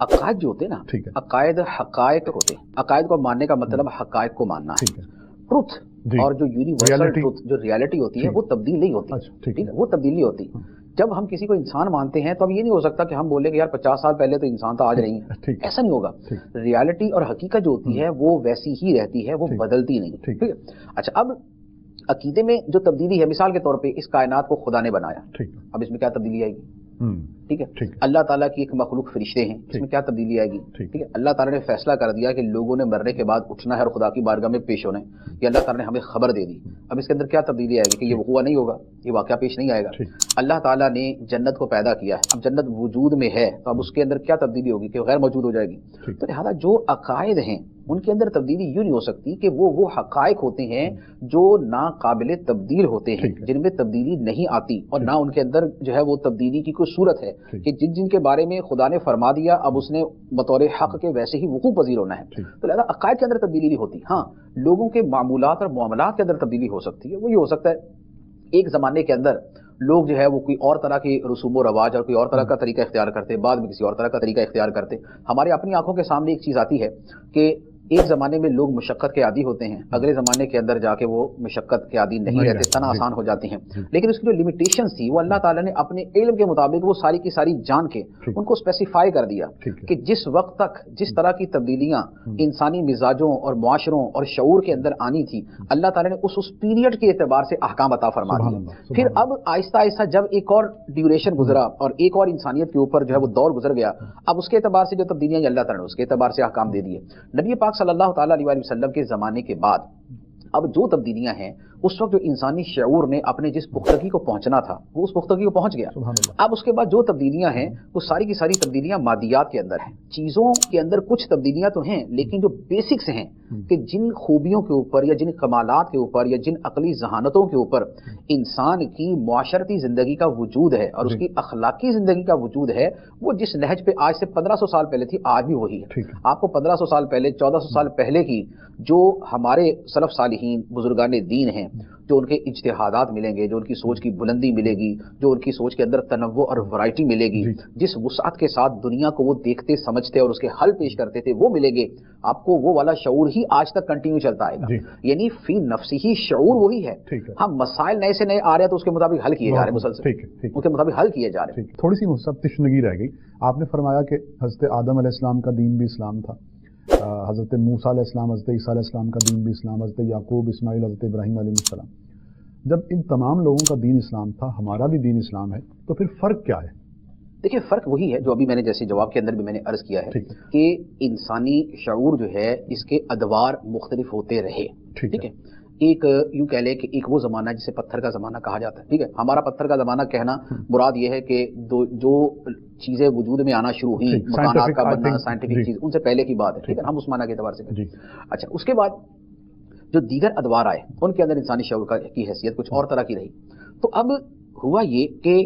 अकायद जो होते हैं ना, ठीक है, अकायद हकायक होते हैं। अकायद को मानने का मतलब हकायक को मानना है। ठीक है, ट्रुथ जी, और जो यूनिवर्सल रियलिटी, ट्रुथ, जो रियलिटी होती है, ठीक, वो तब्दील नहीं होती। अच्छा, ठीक ठीक है, है, वो तब्दील नहीं होती। जब हम किसी को इंसान मानते हैं तो अब ये नहीं हो सकता कि हम बोले कि यार 50 साल पहले तो इंसान तो आज नहीं है, ठीक है, ऐसा नहीं होगा। ठीक, रियलिटी और हकीकत जो होती है वो वैसी ही रहती है, वो ठीक, बदलती नहीं। ठीक, ठीक है। अच्छा, अब अकीदे में जो तब्दीली है, मिसाल के तौर पे इस कायनात को खुदा ने बनाया, ठीक, अब इसमें क्या तब्दीली आएगी? ठीक है। ठीक, अल्लाह ताला की एक मखलूक फरिश्ते हैं, इसमें ठीक, क्या तब्दीली आएगी? ठीक, ठीक है। अल्लाह ताला ने फैसला कर दिया कि लोगों ने मरने के बाद उठना है और खुदा की बारगाह में पेश होना है, ये अल्लाह ताला ने हमें खबर दे दी। अब इसके अंदर क्या तब्दीली आएगी कि ये ठीक, वक़ुआ नहीं होगा, ये वाक़या पेश नहीं आएगा। ठीक, अल्लाह ताला ने जन्नत को पैदा किया है, अब जन्नत वजूद में है तो अब उसके अंदर क्या तब्दीली होगी कि गैर मौजूद हो जाएगी। ठीक, तो लिहाजा जो अकायद हैं उनके अंदर तब्दीली यूँ नहीं हो सकती कि वो हकायक होते हैं जो नाकाबिले तब्दील होते हैं, ठीक है, जिनमें तब्दीली नहीं आती और ठीक, ना उनके अंदर जो है वो तब्दीली की कोई सूरत है ठीक, कि जिन जिनके बारे में खुदा ने फरमा दिया अब उसने बतौर हक के वैसे ही वकूफ़ पजीर होना है। ठीक, तो लिहाजा अकायद के अंदर तब्दीली नहीं होती। हाँ, लोगों के मामूलात और मुआमलात के अंदर तब्दीली हो सकती है। वो ये हो सकता है एक ज़माने के अंदर लोग जो है वो कोई और तरह के रसूम व रवाज और कोई और तरह का तरीका इख्तियार करते, बाद में किसी और तरह का तरीका इख्तियार करते। हमारे अपनी आंखों के सामने एक चीज़ आती है कि एक ज़माने में लोग मुशक्क़त के आदी होते हैं, अगले ज़माने के अंदर जाके वो मुशक्क़त के आदी नहीं रहते, तना आसान हो जाती हैं। लेकिन उसकी जो लिमिटेशंस थी वो अल्लाह ताला ने अपने इल्म के मुताबिक वो सारी की सारी जान के उनको स्पेसिफाई कर दिया कि जिस वक्त तक जिस तरह की तब्दीलियाँ इंसानी मिजाजों और मुआशरों और शऊर के अंदर आनी थी, अल्लाह ताला ने उस पीरियड के एतबार से अहकाम अता फरमा दिए। फिर अब आहिस्ता आहिस्ता जब एक और ड्यूरेशन गुजरा और एक और इंसानियत के ऊपर जो है वो दौर गुजर गया, अब उसके एतबार से जो तब्दीलियाँ अल्लाह ताला ने उसके एतबार से अहकाम दे दिए। नबी पाक सल्लल्लाहु ताला अलैहि वसल्लम के ज़माने के बाद अब जो तब्दीलियाँ हैं, उस वक्त जो इंसानी शऊर ने अपने जिस पुख्तगी को पहुंचना था वो उस पुख्तगी को पहुंच गया। अब उसके बाद जो तब्दीलियाँ हैं वो सारी की सारी तब्दीलियाँ मादियात के अंदर हैं। चीज़ों के अंदर कुछ तब्दीलियाँ तो हैं, लेकिन जो बेसिक्स हैं कि जिन खूबियों के ऊपर या जिन कमालात के ऊपर या जिन अकली जहानतों के ऊपर इंसान की मुआशरती ज़िंदगी का वजूद है और उसकी अखलाकी ज़िंदगी का वजूद है, वो जिस नहज पे आज से 1500 साल पहले थी आज भी वही है। आपको 1500 साल पहले 1400 साल पहले की जो हमारे सलफ सालिहीन बुजुर्गाने दीन हैं, जो उनके इज्तिहादात मिलेंगे, जो उनकी सोच की बुलंदी मिलेगी, जो उनकी सोच के अंदर तनव्वु और वैरायटी मिलेगी, जिस वुसअत के साथ दुनिया को वो देखते समझते और उसके हल पेश करते थे वो मिलेंगे आपको, वो वाला शऊर ही आज तक कंटिन्यू चलता आएगा। यानी फी नफ्सी ही शऊर वही है। हम मसाइल नए से नए आ रहे हैं तो उसके मुताबिक हल किए जा रहे हैं, मुसलसल उसके मुताबिक हल किए जा रहे हैं। थोड़ी सी सब तशनगी रह गई। आपने फरमाया कि हज़रत आदम अलैहिस्सलाम का दीन भी इस्लाम था, हज़रत मूसा अलैहिस्सलाम, हज़रत ईसा अलैहिस्सलाम का दीन भी इस्लाम, हज़रत याकूब, इस्माइल, हज़रत इब्राहीम अलैहिस्सलाम। जब इन तमाम लोगों का दीन इस्लाम था, हमारा भी दीन इस्लाम है, तो फिर फ़र्क क्या है? देखिए, फ़र्क वही है जो अभी मैंने जैसे जवाब के अंदर भी मैंने अर्ज़ किया है कि इंसानी शऊर जो है इसके अदवार मुख्तलिफ होते रहे। ठीक है। एक यूँ कह ले कि एक वो ज़माना जिसे पत्थर का ज़माना कहा जाता है। ठीक है। हमारा पत्थर का ज़माना कहना मुराद ये है कि जो चीज़ें वजूद में आना शुरू हुई, मकानात का बनना, साइंटिफिक चीज़, उनसे पहले की बात है। ठीक है, हम उस माना के एतबार से। अच्छा, उसके बाद जो दीगर अदवार आए उनके अंदर इंसानी शऊर की हैसियत कुछ और तरह की रही। तो अब हुआ ये कि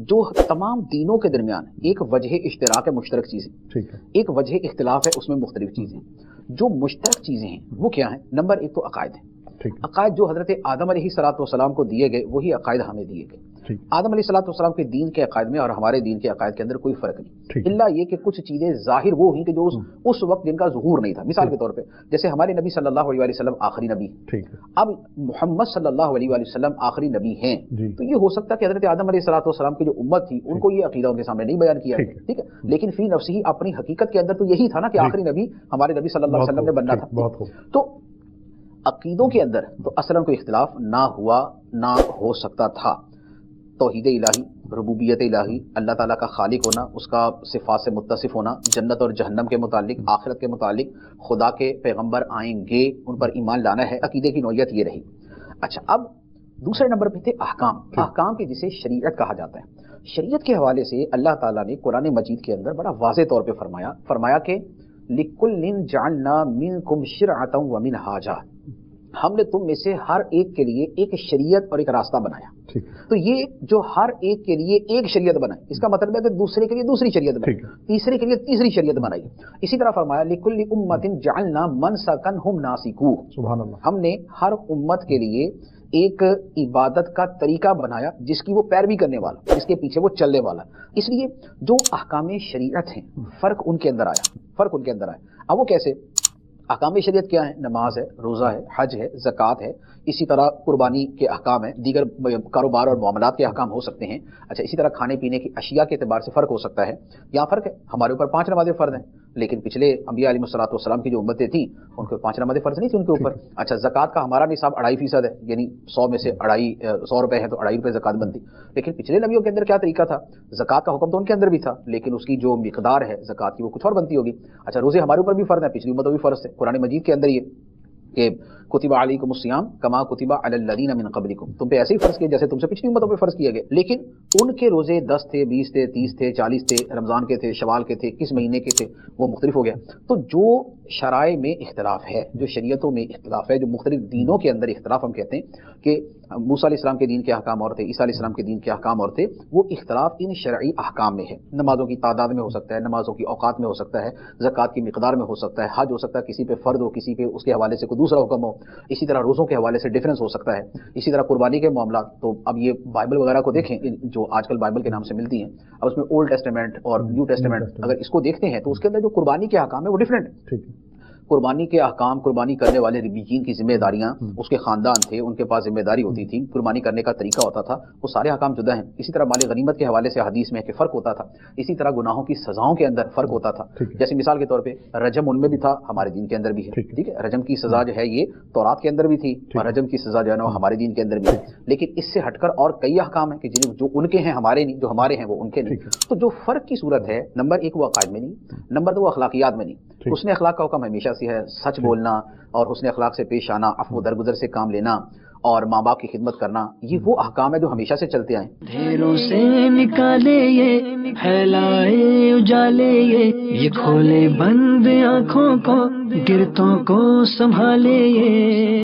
जो तमाम दीनों के दरमियान एक वजह इश्तराक है, मुश्तरक चीज़ें, एक वजह इख्तिलाफ है, उसमें मुख्तलिफ चीज़ें। जो मुश्तरक चीज़ें हैं वो क्या हैं? नंबर एक तो अकायद है। अकायद जो हज़रत आदम अलैहिस्सलाम को दिए गए वही अकायद हमें दिए गए। आदम अलैहिस्सलाम के दीन के अकायद में और हमारे दीन के अकायद के अंदर कोई फ़र्क नहीं, इल्ला ये कि कुछ चीज़ें ज़ाहिर वो हुई कि जो उस वक्त जिनका ज़ुहूर नहीं था। मिसाल के तौर पे जैसे हमारे नबी सल्लल्लाहु अलैहि वसल्लम आखिरी नबी, अब मोहम्मद सल्लल्लाहु अलैहि वसल्लम आखिरी नबी हैं, तो ये हो सकता है कि हज़रत आदम अलैहिस्सलाम की जो उम्मत थी उनको ये अकीदा उनके सामने नहीं बयान किया। ठीक है, लेकिन फी नफ्सी अपनी हकीकत के अंदर तो यही था ना कि आखिरी नबी हमारे नबी सल्लल्लाहु अलैहि वसल्लम ने बनना था। तो अकीदों के अंदर तो असलन कोई इख्तिलाफ ना हुआ ना हो सकता था। तौहीद इलाही, रुबूबियत इलाही, अल्लाह ताला का खालिक होना, उसका सिफ़ात से मुत्तसिफ होना, जन्नत और जहन्नम के मुतालिक, आखिरत के मुतालिक, खुदा के पैगंबर आएंगे उन पर ईमान लाना है, अकीदे की नौयत ये रही। अच्छा, अब दूसरे नंबर पे थे अहकाम। अहकाम के जिसे शरीयत कहा जाता है। शरीयत के हवाले से अल्लाह ताला ने कुरान मजीद के अंदर बड़ा वाज़े तौर पे फरमाया कि लिकुल्लिन जअलना मिनकुम शिरअतन व मिनहाजा, ہم نے تم میں سے ہر ایک کے لیے ایک شریعت اور ایک راستہ بنایا. تو یہ جو ہر ایک کے لیے ایک شریعت بنائی، اس کا مطلب ہے کہ دوسرے کے لیے دوسری شریعت بنائی، تیسرے کے لیے تیسری شریعت بنائی. اسی طرح فرمایا لِكُلِّ أُمَّةٍ جَعَلْنَا مَنْسَكًا هُمْ نَاسِكُوهُ، سبحان اللہ. ہم نے ہر امت کے لیے ایک عبادت کا طریقہ بنایا جس کی وہ پیروی کرنے والا، جس کے پیچھے وہ چلنے والا. اس لیے جو احکام شریعت ہیں فرق ان کے اندر آیا. اب وہ کیسے؟ احکام شریعت کیا ہے؟ نماز ہے، روزہ ہے، حج ہے، زکوٰۃ ہے، اسی طرح قربانی کے احکام ہیں، دیگر کاروبار اور معاملات کے احکام ہو سکتے ہیں. اچھا، اسی طرح کھانے پینے کی اشیاء کے اعتبار سے فرق ہو سکتا ہے. یہاں فرق ہے، ہمارے اوپر 5 نمازیں فرض ہیں، لیکن پچھلے انبیاء علیہ الصلوۃ والسلام کی جو امتیں تھیں ان کے 5 نمازیں فرض نہیں تھیں ان کے اوپر. اچھا، زکوٰۃ کا ہمارا نصاب 2.5% ہے، یعنی 100 میں سے 100 روپے ہیں تو 2.5 روپے زکوٰۃ بنتی. لیکن پچھلے نبیوں کے اندر کیا طریقہ تھا؟ زکوٰۃ کا حکم تو ان کے اندر بھی تھا، لیکن اس کی جو مقدار ہے زکوٰۃ کی وہ کچھ اور بنتی ہوگی. اچھا، روزے ہمارے اوپر بھی فرض ہیں، پچھلی امتوں بھی فرض تھے. قرآن مجید کے اندر یہ کہ کتب علیکم الصیام کما کتب علی الذین من قبلکم، تم پہ ایسے ہی فرض کیے جیسے تم سے پچھلی امتوں پہ فرض کیے گئے. لیکن ان کے روزے 10 تھے، 20 تھے، 30 تھے، 40 تھے، رمضان کے تھے، شوال کے تھے، کس مہینے کے تھے وہ مختلف ہو گیا. تو جو شرائع میں اختلاف ہے، جو شریعتوں میں اختلاف ہے، جو مختلف دینوں کے اندر اختلاف ہم کہتے ہیں کہ موسیٰ علیہ السلام کے دین کے احکام اور تھے، عیسیٰ علیہ السلام کے دین کے احکام اور تھے، وہ اختلاف ان شرعی احکام میں ہے. نمازوں کی تعداد میں ہو سکتا ہے، نمازوں کی اوقات میں ہو سکتا ہے، زکوٰۃ کی مقدار میں ہو سکتا ہے، حج ہو سکتا ہے کسی پہ فرض ہو، کسی پہ اس کے حوالے سے کوئی دوسرا حکم ہو. اسی طرح روزوں کے حوالے سے ڈفرینس ہو سکتا ہے. اسی طرح قربانی کے معاملات. تو اب یہ بائبل وغیرہ کو دیکھیں جو آج کل بائبل کے نام سے ملتی ہیں، اب اس میں اولڈ ٹیسٹمنٹ اور نیو ٹیسٹمنٹ اگر اس کو دیکھتے ہیں تو اس کے اندر جو قربانی کے احکام ہے وہ ڈفرینٹ ہے. قربانی کے احکام، قربانی کرنے والے ربیین کی ذمہ داریاں، اس کے خاندان تھے، ان کے پاس ذمہ داری ہوتی تھی، قربانی کرنے کا طریقہ ہوتا تھا، وہ سارے احکام جدا ہیں. اسی طرح مال غنیمت کے حوالے سے حدیث میں کہ فرق ہوتا تھا. اسی طرح گناہوں کی سزاؤں کے اندر فرق ہوتا تھا. جیسے مثال کے طور پہ رجم ان میں بھی تھا، ہمارے دین کے اندر بھی ہے. ٹھیک ہے، رجم کی سزا جو ہے یہ تورات کے اندر بھی تھی، اور رجم کی سزا جو ہے نا ہمارے دین کے اندر بھی ہے. لیکن اس سے ہٹ کر اور کئی احکام ہیں کہ جو ان کے ہیں ہمارے نہیں، جو ہمارے ہیں وہ ان کے نہیں. تو جو فرق کی صورت ہے، نمبر 1 وہ عقائد میں نہیں، نمبر 2 وہ اخلاقیات میں نہیں. حسن اخلاق کا حکم ہمیشہ سے ہے، سچ بولنا اور حسن اخلاق سے پیش آنا، عفو درگزر سے کام لینا اور ماں باپ کی خدمت کرنا، یہ وہ احکام ہے جو ہمیشہ سے چلتے آئے. دھیروں سے نکالے یہ پھیلائے اجالے یہ کھولے بند آنکھوں کو گرتوں کو سنبھالے یہ